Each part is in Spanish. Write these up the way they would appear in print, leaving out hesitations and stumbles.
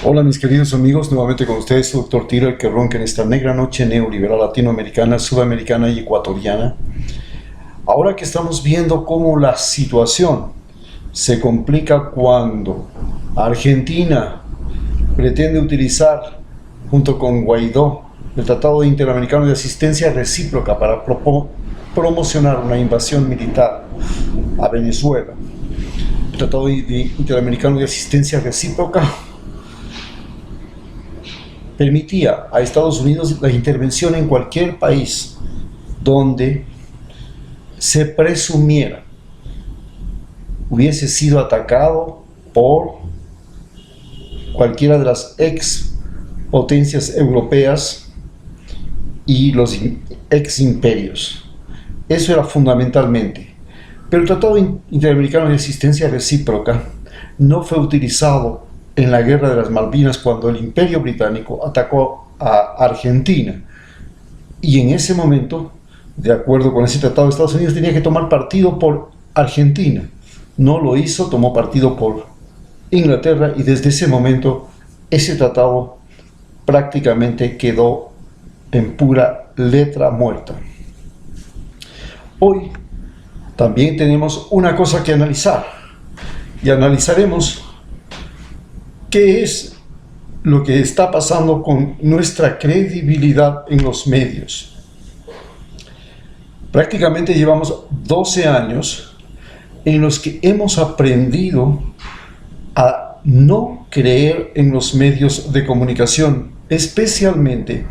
Hola mis queridos amigos, nuevamente con ustedes el Dr. Tiro, el que ronca en esta negra noche neoliberal latinoamericana, sudamericana y ecuatoriana. Ahora que estamos viendo cómo la situación se complica cuando Argentina pretende utilizar, junto con Guaidó, el Tratado Interamericano de Asistencia Recíproca para promocionar una invasión militar a Venezuela. El Tratado Interamericano de Asistencia Recíproca permitía a Estados Unidos la intervención en cualquier país donde se presumiera hubiese sido atacado por cualquiera de las ex potencias europeas y los ex imperios. Eso era fundamentalmente. Pero el Tratado Interamericano de Asistencia Recíproca no fue utilizado en la Guerra de las Malvinas cuando el Imperio Británico atacó a Argentina. Y en ese momento, de acuerdo con ese tratado, Estados Unidos tenía que tomar partido por Argentina. No lo hizo, tomó partido por Inglaterra y desde ese momento ese tratado prácticamente quedó en pura letra muerta. Hoy también tenemos una cosa que analizar y analizaremos ¿qué es lo que está pasando con nuestra credibilidad en los medios? Prácticamente llevamos 12 años en los que hemos aprendido a no creer en los medios de comunicación, especialmente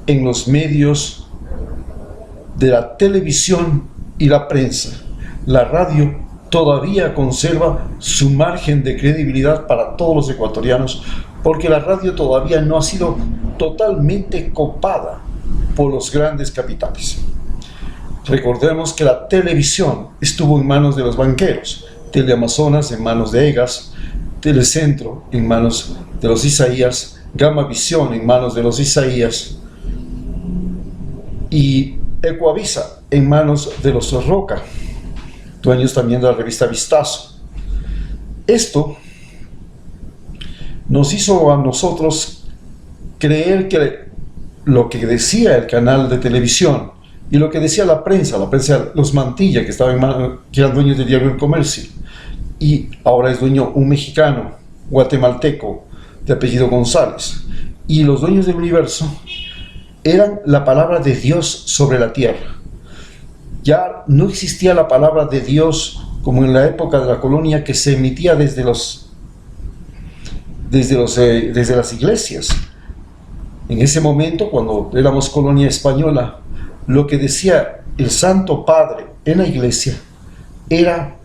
en los medios de la televisión y la prensa. La radio todavía conserva su margen de credibilidad para todos los ecuatorianos, porque la radio todavía no ha sido totalmente copada por los grandes capitales. Recordemos que la televisión estuvo en manos de los banqueros, Teleamazonas en manos de Egas, Telecentro en manos de los Isaías, Gamavisión en manos de los Isaías y Ecuavisa en manos de los Roca, dueños también de la revista Vistazo. Esto nos hizo a nosotros creer que lo que decía el canal de televisión y lo que decía la prensa, los Mantilla, que eran dueños del diario El Comercio, y ahora es dueño un mexicano, guatemalteco, de apellido González, y los dueños del Universo, eran la palabra de Dios sobre la tierra. Ya no existía la palabra de Dios como en la época de la colonia, que se emitía desde las iglesias. En ese momento, cuando éramos colonia española, lo que decía el Santo Padre en la iglesia era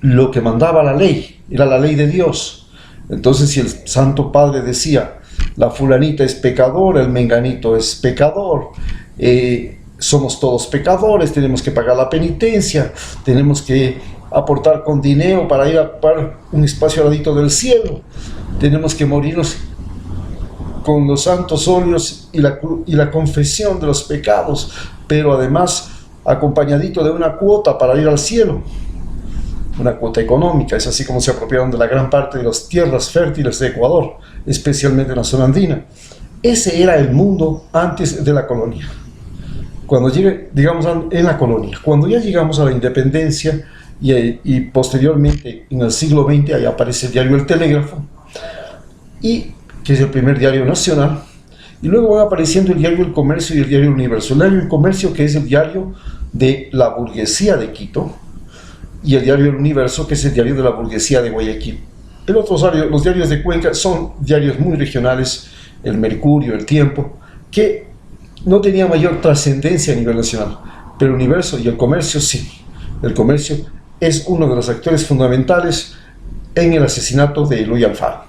lo que mandaba la ley, era la ley de Dios. Entonces, si el Santo Padre decía, la fulanita es pecadora, el menganito es pecador, somos todos pecadores, tenemos que pagar la penitencia, tenemos que aportar con dinero para ir a ocupar un espacio al ladito del cielo, tenemos que morirnos con los santos óleos y la confesión de los pecados, pero además acompañadito de una cuota para ir al cielo, una cuota económica. Es así como se apropiaron de la gran parte de las tierras fértiles de Ecuador, especialmente en la zona andina. Ese era el mundo antes de la colonia. Cuando digamos en la colonia, cuando ya llegamos a la independencia y posteriormente en el siglo XX, ahí aparece el diario El Telégrafo, que es el primer diario nacional, y luego van apareciendo el diario El Comercio y el diario El Universo. El diario El Comercio, que es el diario de la burguesía de Quito, y el diario El Universo, que es el diario de la burguesía de Guayaquil. Los diarios de Cuenca son diarios muy regionales, el Mercurio, el Tiempo, que no tenía mayor trascendencia a nivel nacional, pero el Universo y el Comercio sí. El Comercio es uno de los actores fundamentales en el asesinato de Eloy Alfaro.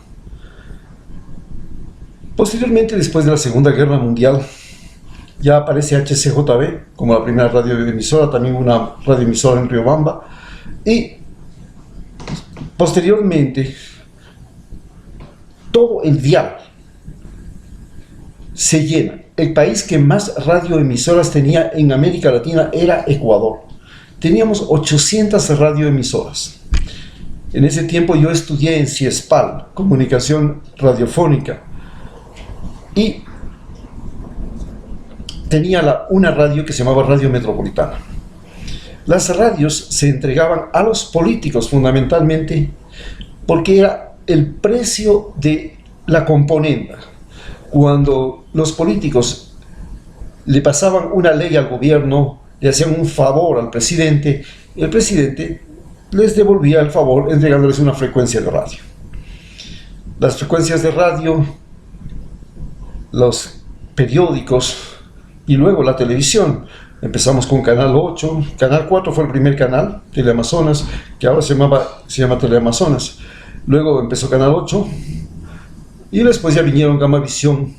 Posteriormente, después de la Segunda Guerra Mundial, ya aparece HCJB como la primera radioemisora, también una radioemisora en Riobamba, y posteriormente todo el dial se llena. El país que más radioemisoras tenía en América Latina era Ecuador. Teníamos 800 radioemisoras. En ese tiempo yo estudié en CIESPAL, Comunicación Radiofónica, y tenía una radio que se llamaba Radio Metropolitana. Las radios se entregaban a los políticos fundamentalmente porque era el precio de la componenda. Cuando los políticos le pasaban una ley al gobierno, le hacían un favor al presidente, el presidente les devolvía el favor entregándoles una frecuencia de radio. Las frecuencias de radio, los periódicos y luego la televisión. Empezamos con Canal 8, Canal 4 fue el primer canal, Teleamazonas, que ahora se llama Teleamazonas. Luego empezó Canal 8 y después ya vinieron Gamavisión,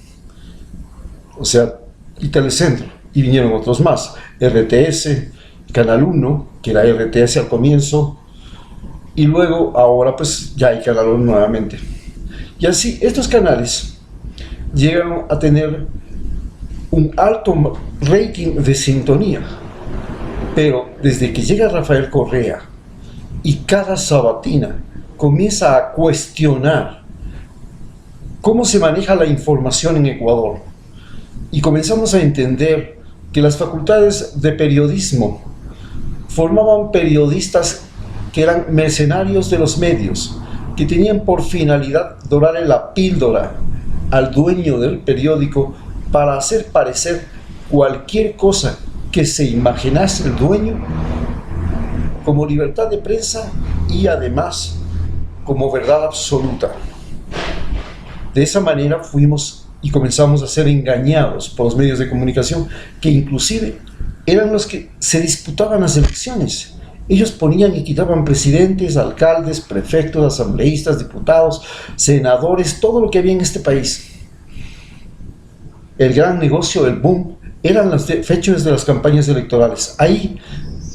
o sea, y Telecentro, y vinieron otros más, RTS, Canal 1, que era RTS al comienzo, y luego ahora pues ya hay Canal 1 nuevamente. Y así estos canales llegaron a tener un alto rating de sintonía, pero desde que llega Rafael Correa y cada sabatina comienza a cuestionar cómo se maneja la información en Ecuador y comenzamos a entender que las facultades de periodismo formaban periodistas que eran mercenarios de los medios, que tenían por finalidad dorarle la píldora al dueño del periódico para hacer parecer cualquier cosa que se imaginase el dueño como libertad de prensa y además como verdad absoluta. De esa manera fuimos y comenzamos a ser engañados por los medios de comunicación, que inclusive eran los que se disputaban las elecciones. Ellos ponían y quitaban presidentes, alcaldes, prefectos, asambleístas, diputados, senadores, todo lo que había en este país. El gran negocio, el boom, eran las fechas de las campañas electorales. Ahí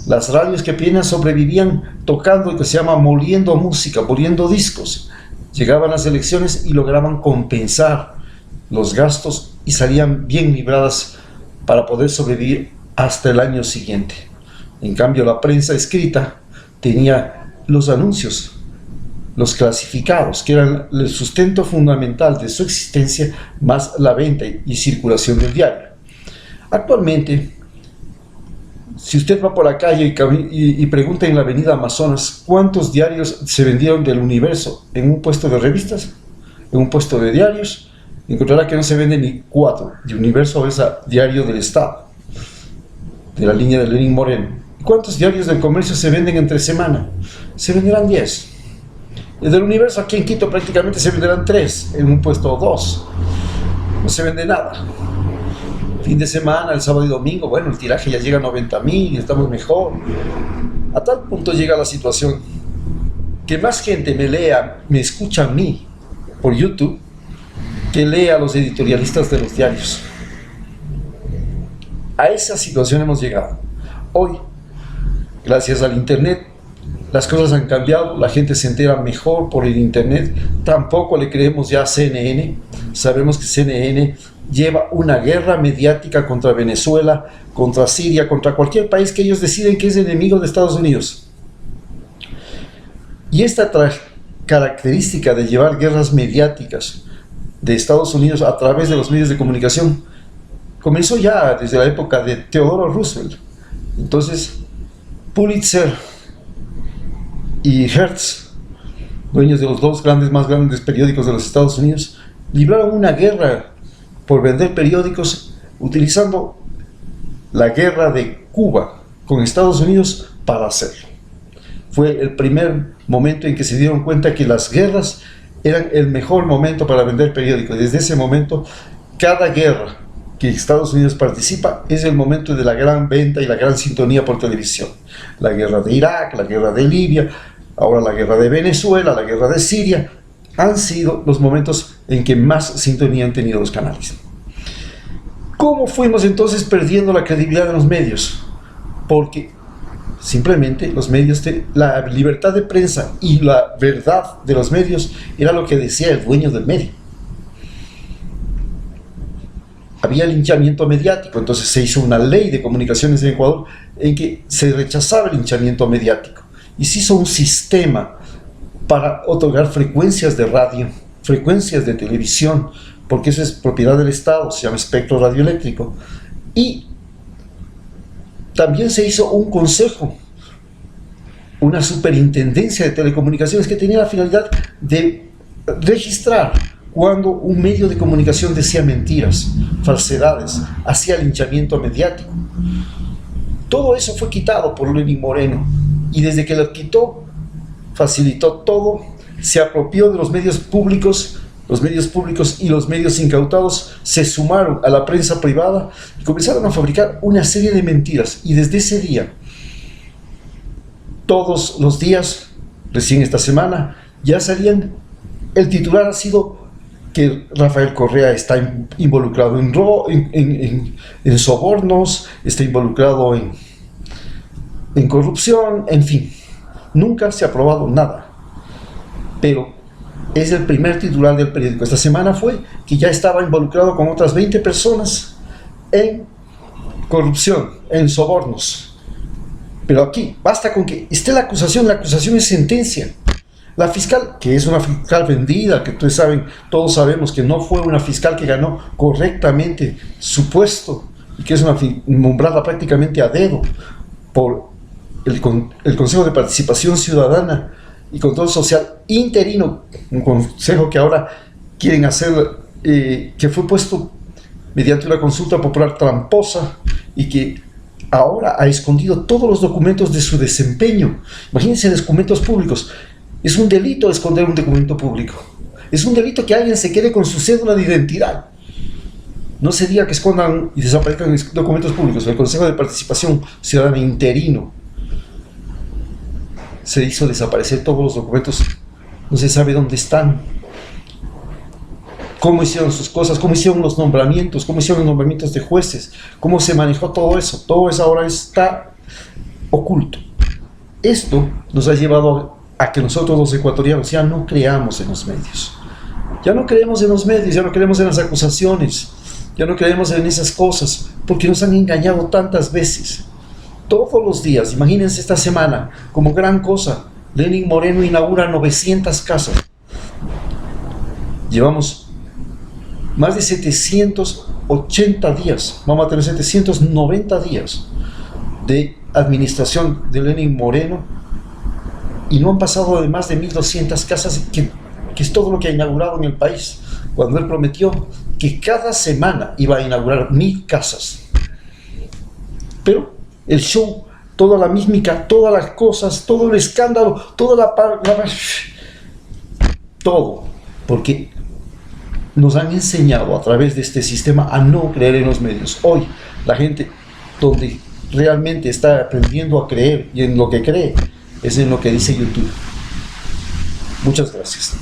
las radios que apenas sobrevivían tocando lo que se llama moliendo música, moliendo discos. Llegaban las elecciones y lograban compensar los gastos y salían bien libradas para poder sobrevivir hasta el año siguiente. En cambio, la prensa escrita tenía los anuncios, los clasificados, que eran el sustento fundamental de su existencia, más la venta y circulación del diario. Actualmente, si usted va por la calle y pregunta en la avenida Amazonas cuántos diarios se vendieron del Universo en un puesto de revistas, en un puesto de diarios, encontrará que no se venden ni 4. De Universo es a Diario del Estado, de la línea de Lenín Moreno. ¿Cuántos diarios del comercio se venden entre semana? Se venderán 10. El del Universo aquí en Quito prácticamente se venderán 3, en un puesto 2. No se vende nada. Fin de semana, el sábado y domingo, bueno, el tiraje ya llega a 90.000 y estamos mejor. A tal punto llega la situación que más gente me lea, me escucha a mí por YouTube, que lea a los editorialistas de los diarios. A esa situación hemos llegado. Hoy, gracias al internet, las cosas han cambiado, la gente se entera mejor por el internet. Tampoco le creemos ya a CNN. Sabemos que CNN lleva una guerra mediática contra Venezuela, contra Siria, contra cualquier país que ellos deciden que es enemigo de Estados Unidos. Y esta característica de llevar guerras mediáticas de Estados Unidos a través de los medios de comunicación comenzó ya desde la época de Theodore Roosevelt. Entonces, Pulitzer y Hertz, dueños de los dos más grandes periódicos de los Estados Unidos, libraron una guerra por vender periódicos utilizando la guerra de Cuba con Estados Unidos para hacerlo. Fue el primer momento en que se dieron cuenta que las guerras eran el mejor momento para vender periódicos. Desde ese momento, cada guerra que Estados Unidos participa es el momento de la gran venta y la gran sintonía por televisión. La guerra de Irak, la guerra de Libia, ahora la guerra de Venezuela, la guerra de Siria, han sido los momentos en que más sintonía han tenido los canales. ¿Cómo fuimos entonces perdiendo la credibilidad de los medios? Porque simplemente los medios, la libertad de prensa y la verdad de los medios era lo que decía el dueño del medio. Había linchamiento mediático, entonces se hizo una ley de comunicaciones en Ecuador en que se rechazaba el linchamiento mediático y se hizo un sistema para otorgar frecuencias de radio, frecuencias de televisión, porque eso es propiedad del Estado, se llama espectro radioeléctrico. Y también se hizo un consejo, una superintendencia de telecomunicaciones que tenía la finalidad de registrar cuando un medio de comunicación decía mentiras, falsedades, hacía linchamiento mediático. Todo eso fue quitado por Lenín Moreno, y desde que lo quitó, facilitó todo, se apropió de los medios públicos y los medios incautados se sumaron a la prensa privada y comenzaron a fabricar una serie de mentiras. Y desde ese día, todos los días, recién esta semana, ya salían, el titular ha sido que Rafael Correa está involucrado en sobornos, está involucrado en corrupción, en fin. Nunca se ha probado nada. Pero es el primer titular del periódico. Esta semana fue que ya estaba involucrado con otras 20 personas en corrupción, en sobornos. Pero aquí, basta con que esté la acusación es sentencia. La fiscal, que es una fiscal vendida, que todos sabemos que no fue una fiscal que ganó correctamente su puesto, y que es una nombrada prácticamente a dedo por el Consejo de Participación Ciudadana y Control Social interino, un consejo que ahora quieren hacer, que fue puesto mediante una consulta popular tramposa y que ahora ha escondido todos los documentos de su desempeño. Imagínense, documentos públicos. Es un delito esconder un documento público. Es un delito que alguien se quede con su cédula de identidad. No se diga que escondan y desaparezcan documentos públicos. El Consejo de Participación Ciudadana interino se hizo desaparecer todos los documentos. No se sabe dónde están, cómo hicieron sus cosas, cómo hicieron los nombramientos, de jueces, cómo se manejó todo eso. Todo eso ahora está oculto. Esto nos ha llevado a que nosotros los ecuatorianos ya no creamos en los medios. Ya no creemos en los medios, ya no creemos en las acusaciones, ya no creemos en esas cosas, porque nos han engañado tantas veces. Todos los días, imagínense esta semana, como gran cosa, Lenín Moreno inaugura 900 casas. Llevamos más de 780 días, vamos a tener 790 días de administración de Lenín Moreno, y no han pasado de más de 1.200 casas, que es todo lo que ha inaugurado en el país, cuando él prometió que cada semana iba a inaugurar 1.000 casas. Pero el show, toda la mísmica, todas las cosas, todo el escándalo, todo, porque nos han enseñado a través de este sistema a no creer en los medios. Hoy la gente donde realmente está aprendiendo a creer, y en lo que cree es en lo que dice YouTube. Muchas gracias.